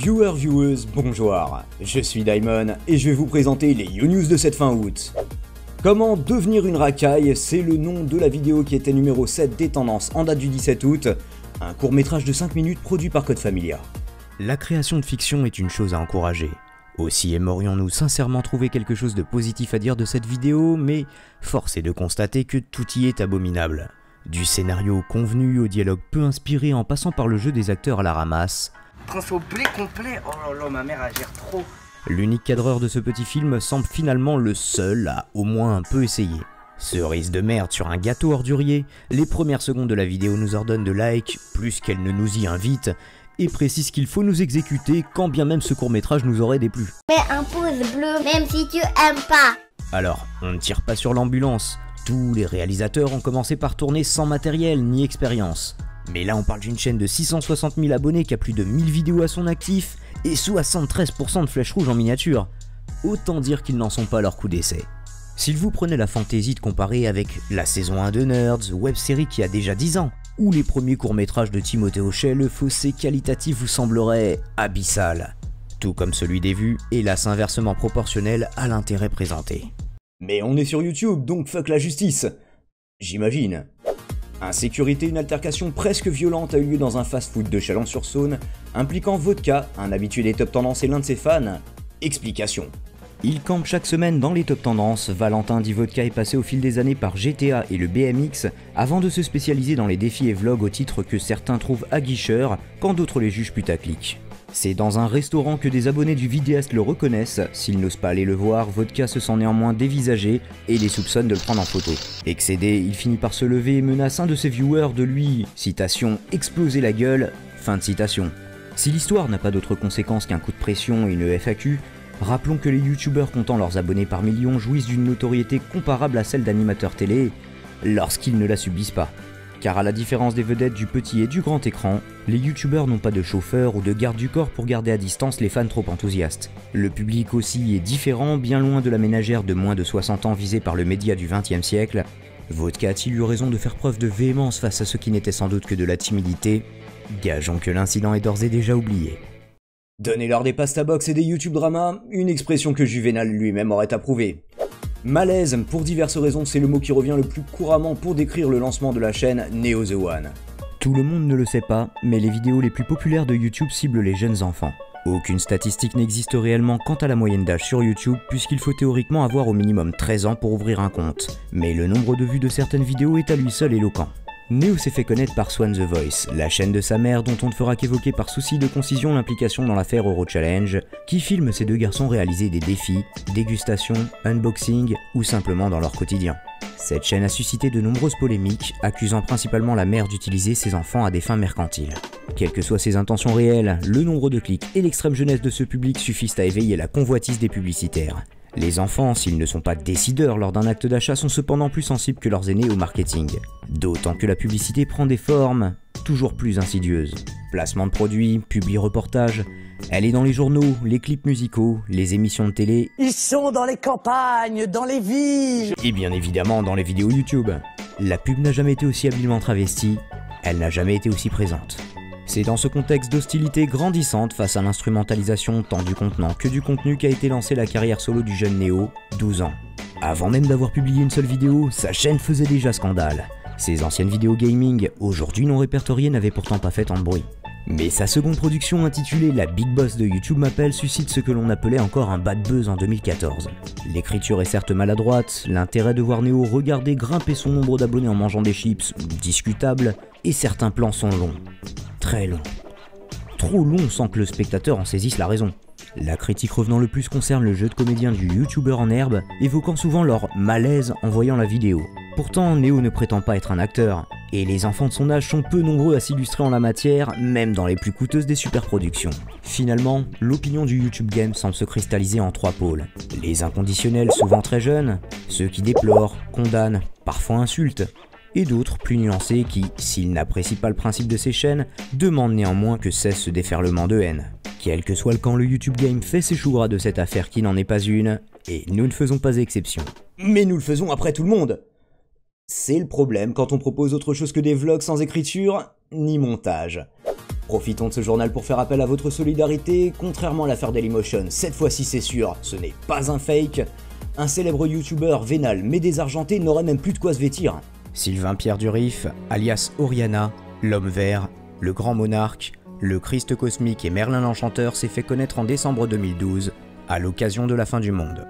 Viewers, bonjour, je suis Daimon et je vais vous présenter les YouNews de cette fin août. Comment devenir une racaille, c'est le nom de la vidéo qui était numéro 7 des tendances en date du 17 août, un court-métrage de 5 minutes produit par Code Familia. La création de fiction est une chose à encourager. Aussi aimerions-nous sincèrement trouver quelque chose de positif à dire de cette vidéo, mais force est de constater que tout y est abominable. Du scénario convenu au dialogue peu inspiré en passant par le jeu des acteurs à la ramasse. Transfo blé complet, oh là là, ma mère elle gère trop. L'unique cadreur de ce petit film semble finalement le seul à au moins un peu essayer. Cerise de merde sur un gâteau ordurier, les premières secondes de la vidéo nous ordonnent de like, plus qu'elle ne nous y invite, et précise qu'il faut nous exécuter quand bien même ce court-métrage nous aurait déplu. Mets un pouce bleu, même si tu aimes pas. Alors, on ne tire pas sur l'ambulance. Tous les réalisateurs ont commencé par tourner sans matériel ni expérience. Mais là on parle d'une chaîne de 660 000 abonnés qui a plus de 1000 vidéos à son actif et 73% de flèches rouges en miniature. Autant dire qu'ils n'en sont pas à leur coup d'essai. S'il vous prenait la fantaisie de comparer avec la saison 1 de Nerds, web-série qui a déjà 10 ans, ou les premiers courts-métrages de Timothée Hochet, le fossé qualitatif vous semblerait abyssal. Tout comme celui des vues, hélas inversement proportionnel à l'intérêt présenté. Mais on est sur YouTube, donc fuck la justice. J'imagine. Insécurité, une altercation presque violente a eu lieu dans un fast-food de Chalon-sur-Saône, impliquant Vodka, un habitué des top tendances et l'un de ses fans. Explication. Il campe chaque semaine dans les top tendances, Valentin dit Vodka est passé au fil des années par GTA et le BMX, avant de se spécialiser dans les défis et vlogs au titre que certains trouvent aguicheurs, quand d'autres les jugent putaclic. C'est dans un restaurant que des abonnés du vidéaste le reconnaissent, s'ils n'osent pas aller le voir, Vodka se sent néanmoins dévisagé et les soupçonne de le prendre en photo. Excédé, il finit par se lever et menace un de ses viewers de lui, citation, exploser la gueule, fin de citation. Si l'histoire n'a pas d'autre conséquence qu'un coup de pression et une FAQ, rappelons que les youtubeurs comptant leurs abonnés par millions jouissent d'une notoriété comparable à celle d'animateurs télé, lorsqu'ils ne la subissent pas. Car à la différence des vedettes du petit et du grand écran, les youtubeurs n'ont pas de chauffeur ou de garde du corps pour garder à distance les fans trop enthousiastes. Le public aussi est différent, bien loin de la ménagère de moins de 60 ans visée par le média du XXe siècle. Vodka a-t-il eu raison de faire preuve de véhémence face à ce qui n'était sans doute que de la timidité? Gageons que l'incident est d'ores et déjà oublié. Donnez-leur des pasta box et des YouTube dramas, une expression que Juvenal lui-même aurait approuvée. Malaise, pour diverses raisons, c'est le mot qui revient le plus couramment pour décrire le lancement de la chaîne Neo The One. Tout le monde ne le sait pas, mais les vidéos les plus populaires de YouTube ciblent les jeunes enfants. Aucune statistique n'existe réellement quant à la moyenne d'âge sur YouTube, puisqu'il faut théoriquement avoir au minimum 13 ans pour ouvrir un compte. Mais le nombre de vues de certaines vidéos est à lui seul éloquent. Neo s'est fait connaître par Swan The Voice, la chaîne de sa mère dont on ne fera qu'évoquer par souci de concision l'implication dans l'affaire Euro Challenge, qui filme ces deux garçons réaliser des défis, dégustations, unboxing ou simplement dans leur quotidien. Cette chaîne a suscité de nombreuses polémiques, accusant principalement la mère d'utiliser ses enfants à des fins mercantiles. Quelles que soient ses intentions réelles, le nombre de clics et l'extrême jeunesse de ce public suffisent à éveiller la convoitise des publicitaires. Les enfants, s'ils ne sont pas décideurs lors d'un acte d'achat, sont cependant plus sensibles que leurs aînés au marketing. D'autant que la publicité prend des formes toujours plus insidieuses. Placement de produits, publi-reportages, elle est dans les journaux, les clips musicaux, les émissions de télé. Ils sont dans les campagnes, dans les villes. Et bien évidemment dans les vidéos YouTube. La pub n'a jamais été aussi habilement travestie, elle n'a jamais été aussi présente. C'est dans ce contexte d'hostilité grandissante face à l'instrumentalisation tant du contenant que du contenu qu'a été lancée la carrière solo du jeune Neo, 12 ans. Avant même d'avoir publié une seule vidéo, sa chaîne faisait déjà scandale. Ses anciennes vidéos gaming, aujourd'hui non répertoriées, n'avaient pourtant pas fait tant de bruit. Mais sa seconde production intitulée La Big Boss de YouTube m'appelle suscite ce que l'on appelait encore un bad buzz en 2014. L'écriture est certes maladroite, l'intérêt de voir Neo regarder grimper son nombre d'abonnés en mangeant des chips, discutable, et certains plans sont longs. Très long. Trop long sans que le spectateur en saisisse la raison. La critique revenant le plus concerne le jeu de comédien du youtubeur en herbe, évoquant souvent leur malaise en voyant la vidéo. Pourtant, Neo ne prétend pas être un acteur, et les enfants de son âge sont peu nombreux à s'illustrer en la matière, même dans les plus coûteuses des superproductions. Finalement, l'opinion du YouTube Game semble se cristalliser en trois pôles. Les inconditionnels, souvent très jeunes, ceux qui déplorent, condamnent, parfois insultent, et d'autres plus nuancés qui, s'ils n'apprécient pas le principe de ces chaînes, demandent néanmoins que cesse ce déferlement de haine. Quel que soit le camp, le YouTube Game fait ses choux gras de cette affaire qui n'en est pas une, et nous ne faisons pas exception. Mais nous le faisons après tout le monde! C'est le problème quand on propose autre chose que des vlogs sans écriture, ni montage. Profitons de ce journal pour faire appel à votre solidarité. Contrairement à l'affaire Dailymotion, cette fois-ci c'est sûr, ce n'est pas un fake. Un célèbre youtubeur vénal mais désargenté n'aurait même plus de quoi se vêtir. Sylvain Pierre Durif, alias Oriana, l'homme vert, le grand monarque, le Christ cosmique et Merlin l'Enchanteur s'est fait connaître en décembre 2012, à l'occasion de la fin du monde.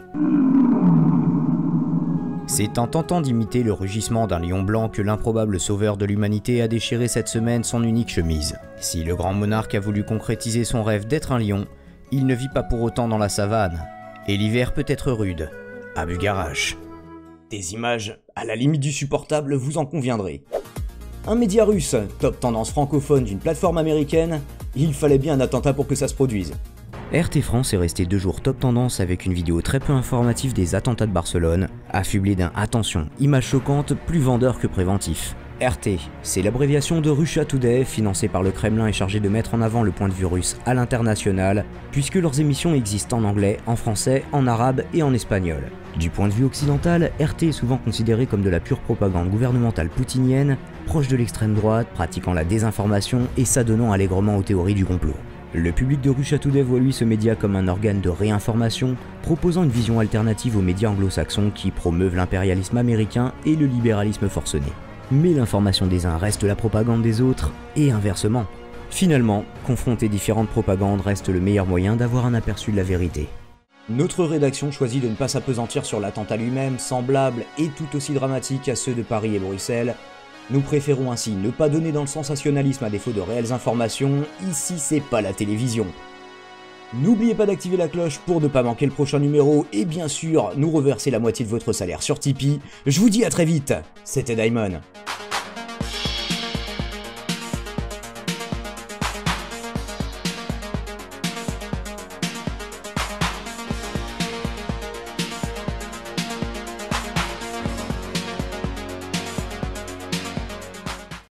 C'est en tentant d'imiter le rugissement d'un lion blanc que l'improbable sauveur de l'humanité a déchiré cette semaine son unique chemise. Si le grand monarque a voulu concrétiser son rêve d'être un lion, il ne vit pas pour autant dans la savane. Et l'hiver peut être rude, à Bugarache. Des images à la limite du supportable, vous en conviendrez. Un média russe, top tendance francophone d'une plateforme américaine, il fallait bien un attentat pour que ça se produise. RT France est resté 2 jours top tendance avec une vidéo très peu informative des attentats de Barcelone, affublée d'un « attention, image choquante » plus vendeur que préventif. RT, c'est l'abréviation de Russia Today, financée par le Kremlin et chargée de mettre en avant le point de vue russe à l'international, puisque leurs émissions existent en anglais, en français, en arabe et en espagnol. Du point de vue occidental, RT est souvent considéré comme de la pure propagande gouvernementale poutinienne, proche de l'extrême droite, pratiquant la désinformation et s'adonnant allègrement aux théories du complot. Le public de Russia Today voit lui ce média comme un organe de réinformation, proposant une vision alternative aux médias anglo-saxons qui promeuvent l'impérialisme américain et le libéralisme forcené. Mais l'information des uns reste la propagande des autres, et inversement. Finalement, confronter différentes propagandes reste le meilleur moyen d'avoir un aperçu de la vérité. Notre rédaction choisit de ne pas s'appesantir sur l'attentat lui-même, semblable et tout aussi dramatique à ceux de Paris et Bruxelles. Nous préférons ainsi ne pas donner dans le sensationnalisme à défaut de réelles informations, ici c'est pas la télévision. N'oubliez pas d'activer la cloche pour ne pas manquer le prochain numéro et bien sûr nous reverser la moitié de votre salaire sur Tipeee. Je vous dis à très vite, c'était Daimon.